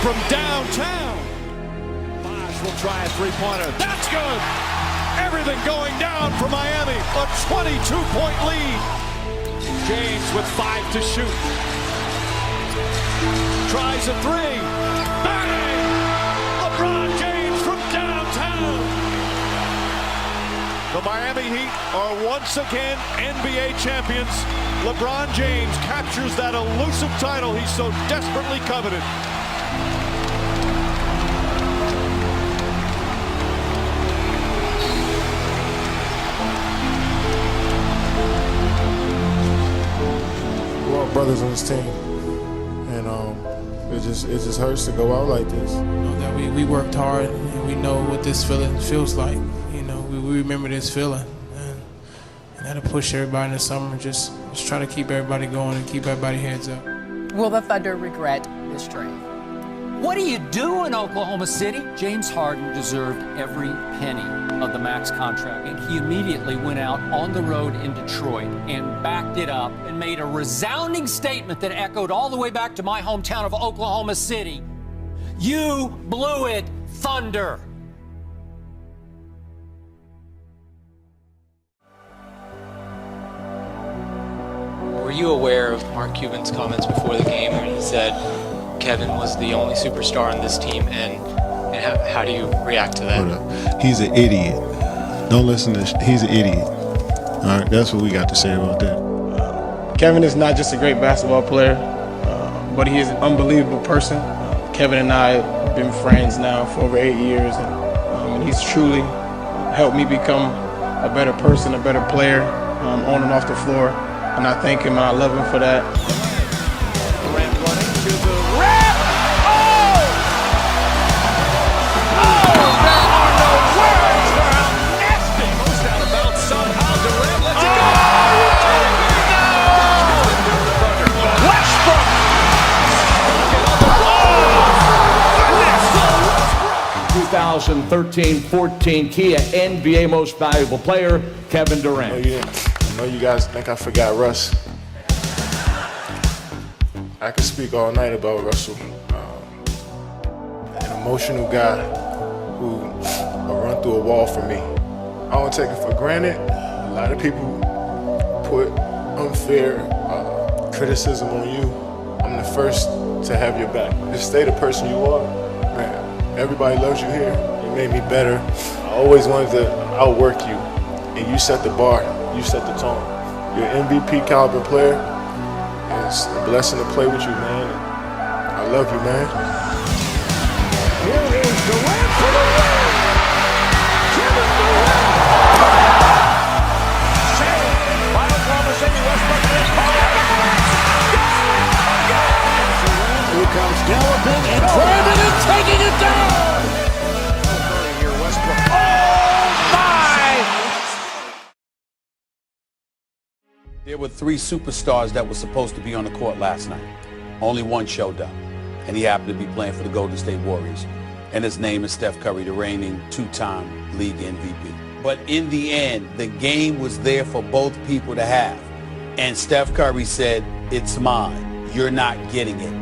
from downtown. Bosh will try a three-pointer. That's good. Everything going down for Miami. A 22-point lead. James with 5 to shoot. Tries a three. Bang! LeBron James from downtown. The Miami Heat are once again NBA champions. LeBron James captures that elusive title he so desperately coveted. We're all brothers on this team, and it just hurts to go out like this. You know that we worked hard, and we know what this feeling feels like. You know, we remember this feeling, and that'll push everybody in the summer. Just try to keep everybody going and keep everybody's heads up. Will the Thunder regret this trade? What do you do in Oklahoma City? James Harden deserved every penny of the max contract, and he immediately went out on the road in Detroit and backed it up and made a resounding statement that echoed all the way back to my hometown of Oklahoma City. You blew it, Thunder. Were you aware of Mark Cuban's comments before the game when he said Kevin was the only superstar on this team, and how do you react to that? Hold up. He's an idiot. Don't listen to he's an idiot. All right, that's what we got to say about that. Kevin is not just a great basketball player, but he is an unbelievable person. Kevin and I have been friends now for over 8 years, and he's truly helped me become a better person, a better player, on and off the floor. And I thank him and I love him for that. Durant running to the rim. Oh! Oh! There are no words for how nasty. Most out of bounds somehow. Durant lets it go. No! Westbrook. 2013-14 Kia NBA Most Valuable Player, Kevin Durant. I know you guys think I forgot Russ. I could speak all night about Russell. An emotional guy who will run through a wall for me. I don't take it for granted. A lot of people put unfair criticism on you. I'm the first to have your back. Just stay the person you are. Man, everybody loves you here. You made me better. I always wanted to outwork you, and you set the bar. You set the tone. You're an MVP caliber player. And it's a blessing to play with you, man. I love you, man. Here is Durant for the win. Kevin Durant. Saved by Oklahoma City. Westbrook is Here comes galloping and driving and taking it down. Here, Westbrook. Oh, my! There were 3 superstars that were supposed to be on the court last night. Only one showed up, and he happened to be playing for the Golden State Warriors. And his name is Steph Curry, the reigning 2-time league MVP. But in the end, the game was there for both people to have. And Steph Curry said, "It's mine. You're not getting it."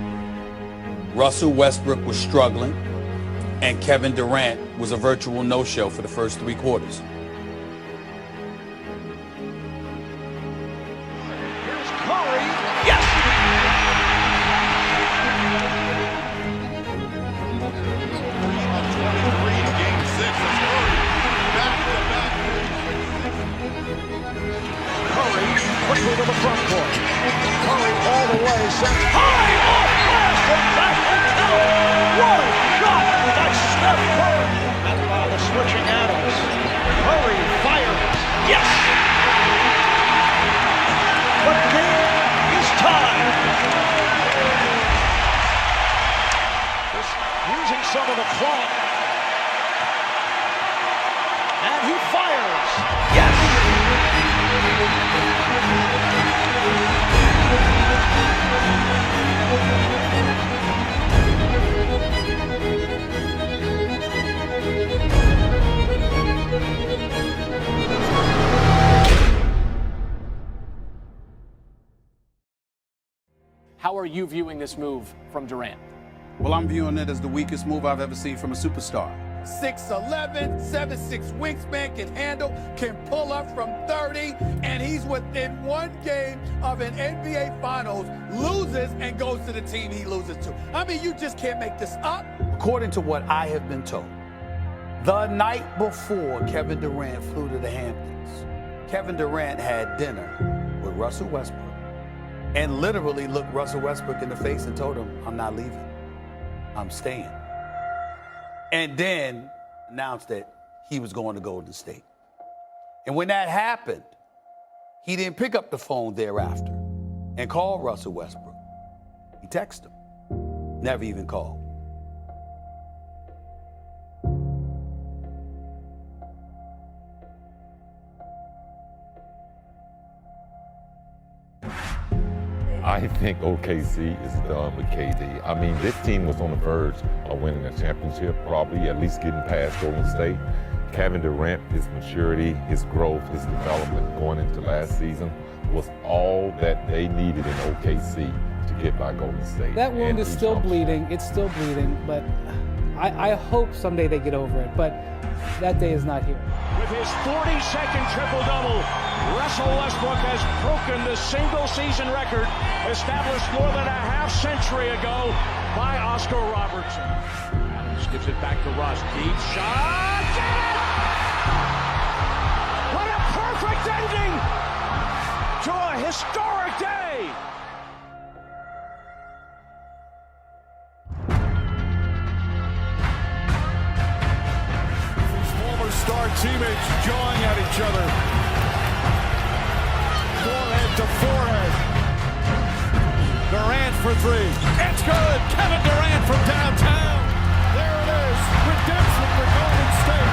Russell Westbrook was struggling, and Kevin Durant was a virtual no-show for the first 3 quarters. Quickly to the front court. Curry all the way, sends high off glass from back to two. What a shot by Steph Curry. And by the switching Adams. Curry fires. Yes! The game is tied. Just using some of the clock. And he fires. Yes! How are you viewing this move from Durant? Well, I'm viewing it as the weakest move I've ever seen from a superstar. 6'11", 7'6" wingspan, can pull up from 30, and he's within one game of an NBA Finals, loses and goes to the team he loses to. I mean, you just can't make this up. According to what I have been told, the night before Kevin Durant flew to the Hamptons, Kevin Durant had dinner with Russell Westbrook and literally looked Russell Westbrook in the face and told him, I'm not leaving, I'm staying. And then announced that he was going to Golden State. And when that happened, he didn't pick up the phone thereafter and call Russell Westbrook. He texted him, never even called. I think OKC is done with KD. I mean, this team was on the verge of winning a championship, probably at least getting past Golden State. Kevin Durant, his maturity, his growth, his development going into last season was all that they needed in OKC to get by Golden State. That wound is still bleeding. It's still bleeding, but I hope someday they get over it. But that day is not here. With his 42nd triple-double, Russell Westbrook has broken the single-season record established more than a half-century ago by Oscar Robertson. Adams gives it back to Russ. Deep shot. Get it! What a perfect ending to a historic day! Star teammates jawing at each other. Forehead to forehead. Durant for three. It's good. Kevin Durant from downtown. There it is. Redemption for Golden State.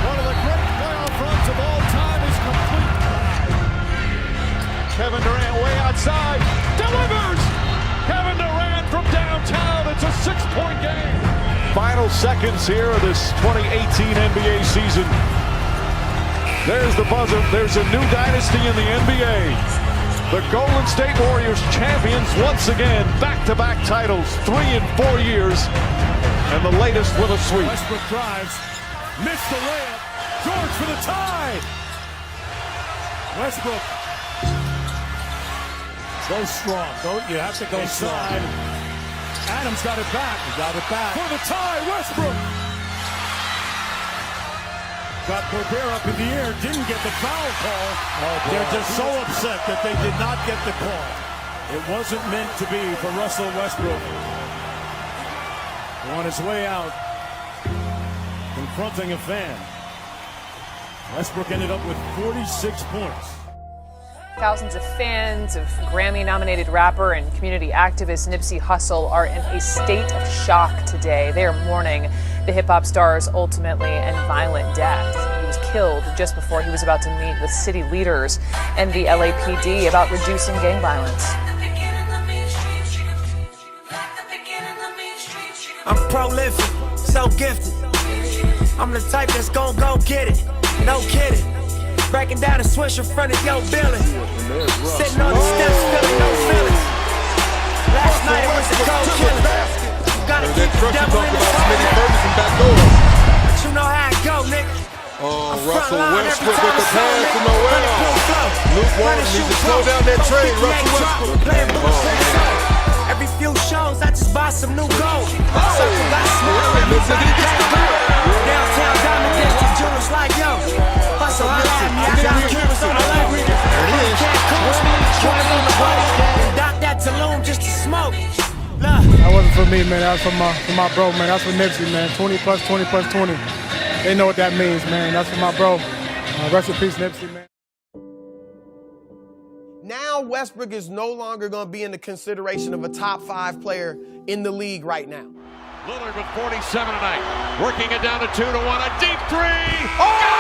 One of the great playoff runs of all time is complete. Kevin Durant way outside. Delivers. Kevin Durant from downtown. It's a 6-point game. Final seconds here of this 2018 NBA season. There's the buzzer. There's a new dynasty in the NBA. The Golden State Warriors champions once again. Back-to-back titles, 3 in 4 years. And the latest with a sweep. Westbrook drives. Missed the layup. George for the tie. Westbrook. Go strong. You have to go strong. Adams got it back. He got it back. For the tie, Westbrook. Got Gobert up in the air, didn't get the foul call. They're just so upset that they did not get the call. It wasn't meant to be for Russell Westbrook. On his way out, confronting a fan. Westbrook ended up with 46 points. Thousands of fans of Grammy-nominated rapper and community activist Nipsey Hussle are in a state of shock today. They are mourning the hip-hop star's ultimately and violent death. He was killed just before he was about to meet with city leaders and the LAPD about reducing gang violence. I'm prolific, so gifted. I'm the type that's gon' go get it, no kidding. Breaking down a switch in front of your building. Sitting on the steps, feeling no feelings. Last night it was a cold killing. Gotta keep the devil in the soul. But you know how it go, nigga. Russell Westbrook with the pass from Noel. Luke Walton needs to slow down that trade. Russell Westbrook. Every few shows, I just buy some new gold. Circle got small, everybody can't go. Downtown domination, jewelers like yo. Hustle, I had me, I got cameras on the level. Can't coach me, try on the boat. And dock that Tulum just to smoke. That wasn't for me, man. That was for my bro, man. That's for Nipsey, man. 20 plus 20 plus 20. They know what that means, man. That's for my bro. Rest in peace, Nipsey, man. Now Westbrook is no longer going to be in the consideration of a top 5 player in the league right now. Lillard with 47 tonight. Working it down to 2-1. A deep three. Oh!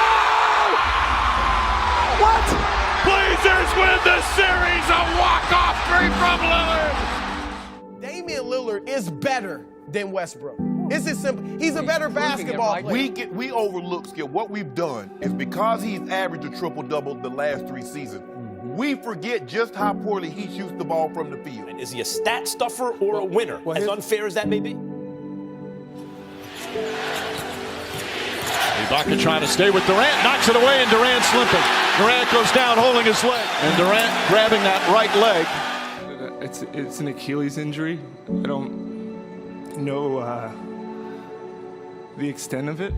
What? Blazers win the series. A walk-off three from Lillard. Damian Lillard is better than Westbrook. It's as simple. He's a better basketball player. We overlook skill. What we've done is because he's averaged a triple-double the last 3 seasons, we forget just how poorly he shoots the ball from the field. Is he a stat stuffer or a winner, as unfair as that may be? Ibaka trying to stay with Durant, knocks it away, and Durant slipping. Durant goes down holding his leg, and Durant grabbing that right leg. It's an Achilles injury. I don't know the extent of it.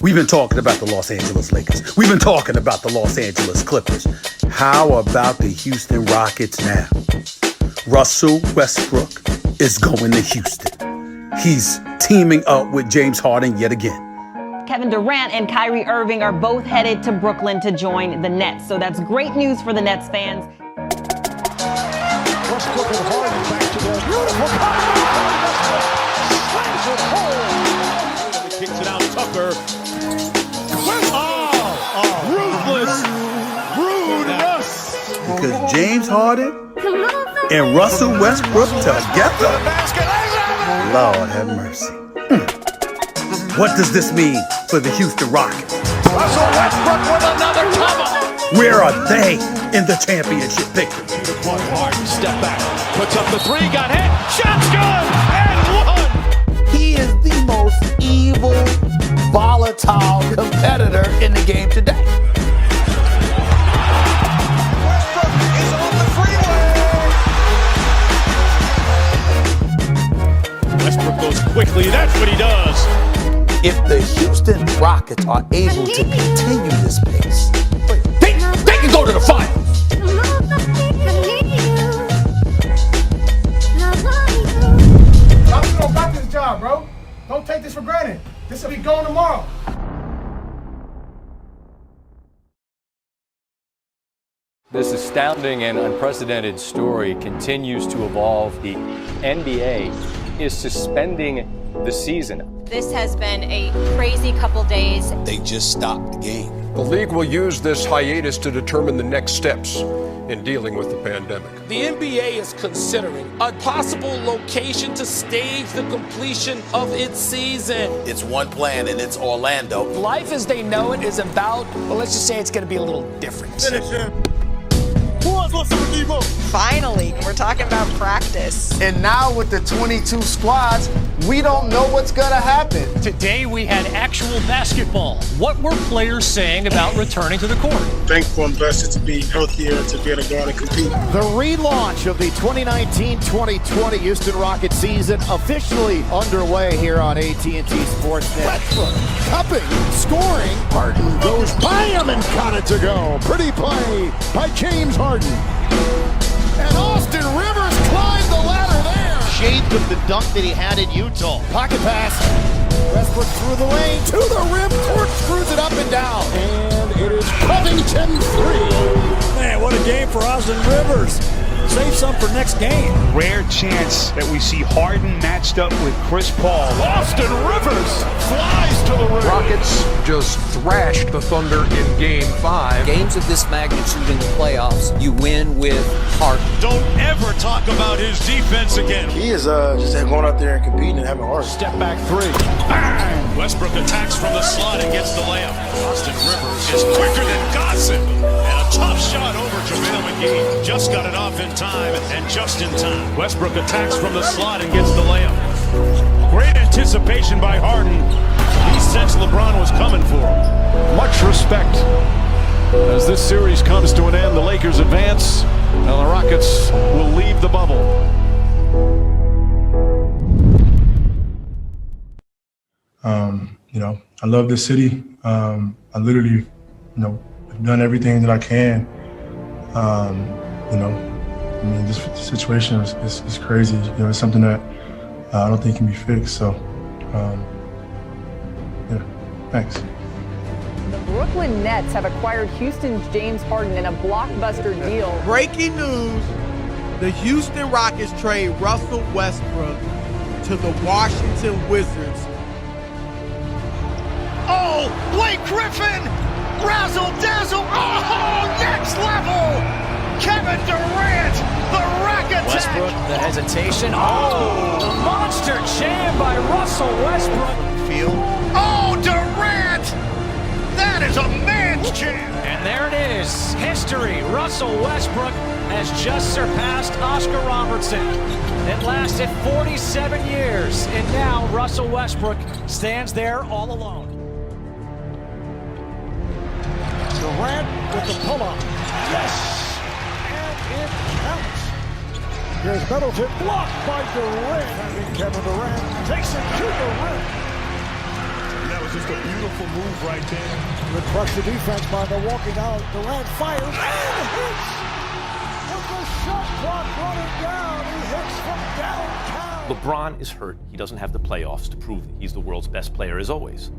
We've been talking about the Los Angeles Lakers. We've been talking about the Los Angeles Clippers. How about the Houston Rockets now? Russell Westbrook is going to Houston. He's teaming up with James Harden yet again. Kevin Durant and Kyrie Irving are both headed to Brooklyn to join the Nets. So that's great news for the Nets fans. Westbrook and Harden back to their beautiful slams it home. Kicks it out, Tucker. Ruthless. Rude Russ. Because James Harden and Russell Westbrook together, Lord have mercy. What does this mean for the Houston Rockets? Russell Westbrook with another cover. Where are they in the championship picture? Harden step back, puts up the three, got hit, shot's good, and one. He is the most evil, volatile competitor in the game today. Westbrook is on the freeway. Westbrook goes quickly, that's what he does. If the Houston Rockets are able to continue this pace, they can go to the finals. I'm going back to the job, bro. Don't take this for granted. This will be going tomorrow. This astounding and unprecedented story continues to evolve. The NBA is suspending the season. This has been a crazy couple days. They just stopped the game. The league will use this hiatus to determine the next steps in dealing with the pandemic. The NBA is considering a possible location to stage the completion of its season. It's one plan, and it's Orlando. Life as they know it is about, well, let's just say it's going to be a little different. Finally, we're talking about practice. And now with the 22 squads, we don't know what's going to happen. Today we had actual basketball. What were players saying about returning to the court? Thankful and blessed to be healthier, to be able to go out and compete. The relaunch of the 2019-2020 Houston Rockets season officially underway here on AT&T Sportsnet. Westbrook cupping, scoring. Harden goes by him and got it to go. Pretty play by James Harden. And Austin Rivers climbed the ladder there. Shades of the dunk that he had in Utah. Pocket pass. Westbrook through the lane to the rim. Corkscrews it up and down. And it is Covington 3. Man, what a game for Austin Rivers. Save some for next game. Rare chance that we see Harden matched up with Chris Paul. Austin Rivers flies to the rim. Rockets just thrashed the Thunder in Game 5. Games of this magnitude in the playoffs, you win with heart. Don't ever talk about his defense again. He is just going out there and competing and having heart. Step back three. Bang! Westbrook attacks from the slot and gets the layup. Austin Rivers is quicker than Gossip. And a tough shot over JaVale McGee. Just got it off in time and just in time. Westbrook attacks from the slot and gets the layup. Great anticipation by Harden. He sensed LeBron was coming for him. Much respect. As this series comes to an end, the Lakers advance, and the Rockets will leave the bubble. I love this city. I literally, have done everything that I can. This situation is crazy. It's something that I don't think can be fixed. So, thanks. The Brooklyn Nets have acquired Houston's James Harden in a blockbuster deal. Breaking news, the Houston Rockets trade Russell Westbrook to the Washington Wizards. Oh, Blake Griffin! Razzle dazzle! Oh, next level! Kevin Durant, the rack attack! Westbrook, the hesitation. Oh, the monster jam by Russell Westbrook. Feild. Oh, Durant! That is a man's jam! And there it is. is history. Russell Westbrook has just surpassed Oscar Robertson. It lasted 47 years, and now Russell Westbrook stands there all alone. Durant with the pull-up. Yes! And it counts. Here's Middleton, blocked by Durant. And Kevin Durant takes it to the rim. That was just a beautiful move right there. Good crush the defense by Milwaukee now. Durant fires and hits. With the shot clock running down, he hits from downtown. LeBron is hurt. He doesn't have the playoffs to prove that he's the world's best player as always.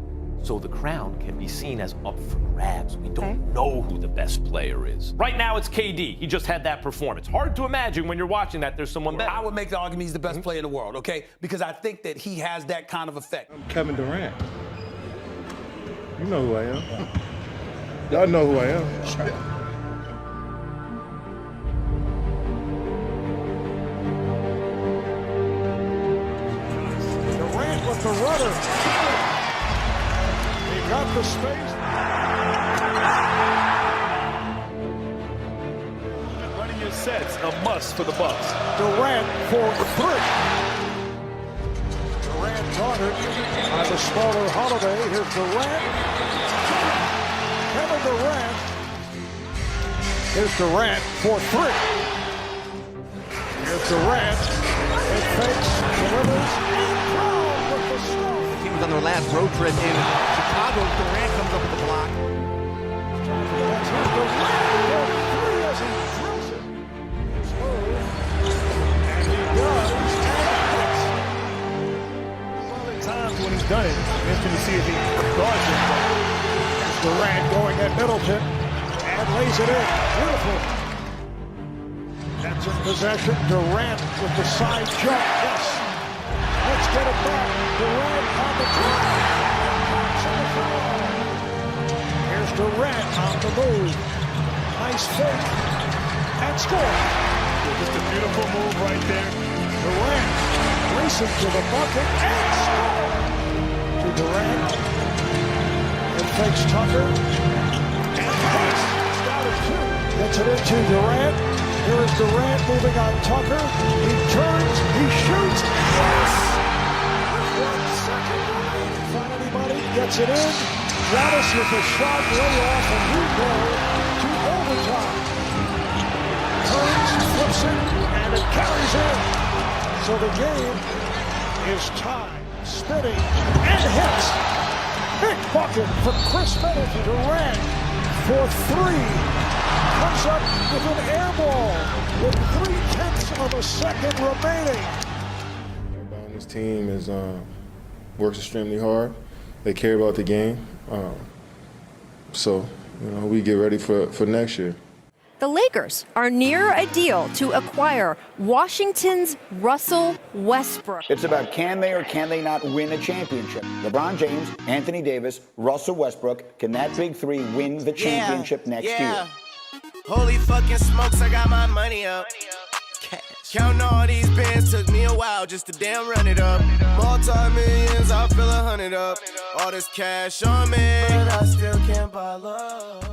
So the crown can be seen as up for grabs. We don't know who the best player is. Right now it's KD. He just had that performance. Hard to imagine when you're watching that there's someone better. I would make the argument he's the best player in the world, okay? Because I think that he has that kind of effect. I'm Kevin Durant. You know who I am. Y'all know who I am. Durant with the rudder. He got the space. Running your sets, a must for the Bucks. Durant for three. Durant guarded by the smaller Holiday. Here's Durant. Kevin Durant. Here's Durant for three. Here's Durant. It fakes, delivers, and Brown with the stop. He was on their last road trip in Chicago. Durant comes up with the block. Here's Durant for three as he drills it. He's moved. And he does. And Times when he's done it, interesting to see if he guards it. Here's Durant going at Middleton and lays it in. Beautiful. That's in possession. Durant with the side jump. Yes. Let's get it back. Durant on the drive. Here's Durant on the move. Nice fake. And score. Just a beautiful move right there. Durant racing to the bucket and score. To Durant. It fakes Tucker. And pass. Got it too. Gets it into Durant. Here is Durant moving on Tucker. He turns. He shoots. Yes! With 1 second remaining. Find anybody. Gets it in. Giannis with the shot way off, and we go to overtime. Turns, flips it, and it carries in. So the game is tied. Spinning and hits. Big bucket for Chris Middleton. Durant for three. Comes up with an air ball with 0.3 of a second remaining. Everybody on this team works extremely hard. They care about the game. So, we get ready for next year. The Lakers are near a deal to acquire Washington's Russell Westbrook. It's about can they or can they not win a championship. LeBron James, Anthony Davis, Russell Westbrook. Can that big three win the championship next year? Holy fucking smokes, I got my money up. Counting all these bands took me a while just to damn run it up. Multi-millions, I feel 100 up. All this cash on me, but I still can't buy love.